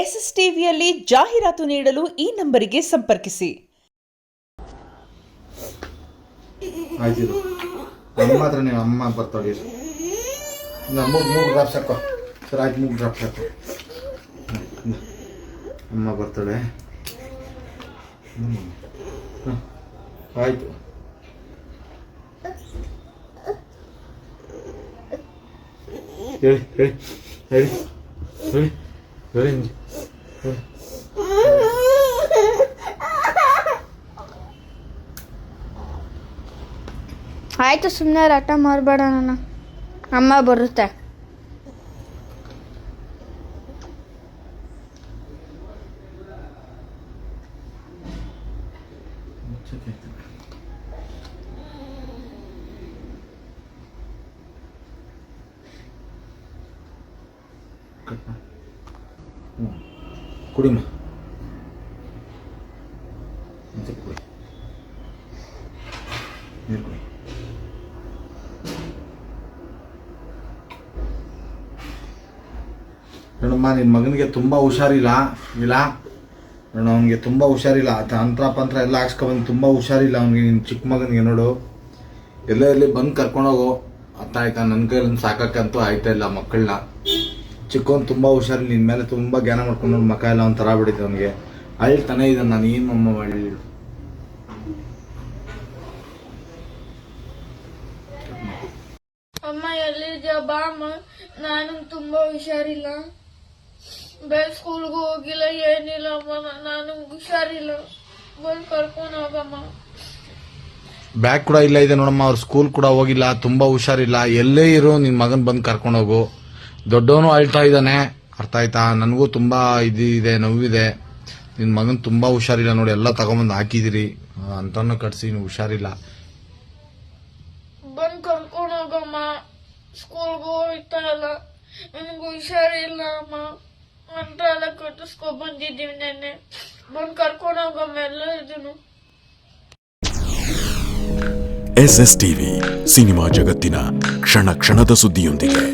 S S ಟಿವಿಯಲ್ಲಿ ಜಾಹೀರಾತು ನೀಡಲು ಈ ನಂಬರಿಗೆ ಸಂಪರ್ಕಿಸಿ. ಆಯ್ತು ನಮ್ಮ ಹತ್ರ ನೀವು ಅಮ್ಮ ಬರ್ತಾಳೆ ಮೂರು ಡ್ರಾಪ್ ಸಾಕು ಸರ್. ಆಯ್ತು 3 ಡ್ರಾಪ್ ಸಾಕು. ಅಮ್ಮ ಬರ್ತಾಳೆ. ಆಯ್ತು ಹೇಳಿ ಹೇಳಿ ಹೇಳಿ ಹೇಳಿ ಹೇಳಿ ಆಯ್ತು, ಸುಮ್ಮನೆ ಆಟ ಮಾಡಬೇಡ. ನನ್ನ ಅಮ್ಮ ಬರುತ್ತೆ. ಕುಡಿಮ್ಮ ಕುಡಿ ನೀರು ಕುಡಿ. ನೋಡಮ್ಮ, ನಿನ್ನ ಮಗನಿಗೆ ತುಂಬ ಹುಷಾರಿಲ್ಲ ನೋಡು, ಅವನಿಗೆ ತುಂಬ ಹುಷಾರಿಲ್ಲ. ತಂತ್ರ ಎಲ್ಲ ಹಾಕ್ಸ್ಕೊಬಂದು ತುಂಬ ಹುಷಾರಿಲ್ಲ ಅವನಿಗೆ. ನಿನ್ನ ಚಿಕ್ಕ ಮಗನಿಗೆ ನೋಡು, ಎಲ್ಲಿ ಬಂದು ಕರ್ಕೊಂಡೋಗು. ಅರ್ಥ ಆಯ್ತಾ? ನನ್ನ ಕೈಯಲ್ಲಿ ಸಾಕಕ್ಕಂತೂ ಆಯ್ತಾ ಇಲ್ಲ ಮಕ್ಕಳನ್ನ. ಚಿಕ್ಕವನು ತುಂಬ ಹುಷಾರಿಲ್ಲ, ನಿನ್ನ ಮೇಲೆ ತುಂಬ ಜ್ಞಾನ ಮಾಡ್ಕೊಂಡು ಮಕ್ಕ ಎಲ್ಲ ಒಂಥರ ಬಿಟ್ಟಿದ್ದೆ ಅವನಿಗೆ. ಅಳ್ತಾನೆ ಇದ್ದಾನೆ. ನಾನು ಏನು ಅಮ್ಮ ಮಾಡಿ? ಅಮ್ಮ ಎಲ್ಲಿದ್ಯಾ? ಬಾ ಅಮ್ಮ, ನಾನು ತುಂಬಾ ಹುಷಾರಿಲ್ಲ. ಸ್ಕೂಲ್ಗೂ ಹೋಗಿಲ್ಲ, ಏನಿಲ್ಲ ಅಮ್ಮ. ನಾನು ಹುಷಾರಿಲ್ಲ, ಬಂದು ಕರ್ಕೊಂಡು ಹೋಗಮ್ಮ. ಬ್ಯಾಗ್ ಕೂಡ ಇಲ್ಲ ಇದೆ ನೋಡಮ್ಮ. ಅವ್ರ ಸ್ಕೂಲ್ ಕೂಡ ಹೋಗಿಲ್ಲ, ತುಂಬಾ ಹುಷಾರಿಲ್ಲ. ಎಲ್ಲೇ ಇರು, ನಿನ್ ಮಗನ್ ಬಂದು ಕರ್ಕೊಂಡು ಹೋಗು. ದೊಡ್ಡವನು ಅಳ್ತಾ ಇದ್ದಾನೆ, ಅರ್ಥ ಆಯ್ತಾ? ನನಗೂ ತುಂಬಾ ಇದೆ, ನೋವಿದೆ. ನಿನ್ ಮಗನ್ ತುಂಬಾ ಹುಷಾರಿಲ್ಲ ನೋಡಿ. ಎಲ್ಲ ತಗೊಂಬಂದು ಹಾಕಿದಿರಿ ಅಂತಾನು ಕಟ್ಸಿ, ನೀವು ಹುಷಾರಿಲ್ಲ. ಬಂದು ಕರ್ಕೊಂಡು ಹೋಗಮ್ಮ. ಸ್ಕೂಲ್ಗೂ ಹೋಗ್ತಾ ಇಲ್ಲ, ನನಗೂ ಹುಷಾರಿಲ್ಲ ಅಮ್ಮ ಅಂತ ಎಲ್ಲ ಕಟ್ಟಿಸ್ಕೊಂಡ್ ಬಂದಿದ್ದೀವಿ ನೆನ್ನೆ. ಬಂದು ಕರ್ಕೊಂಡು ಹೋಗಮ್ಮ ಎಲ್ಲ ಇದನ್ನು. ಎಸ್ಎಸ್ ಟಿವಿ, ಸಿನಿಮಾ ಜಗತ್ತಿನ ಕ್ಷಣ ಕ್ಷಣದ ಸುದ್ದಿಯೊಂದಿಗೆ.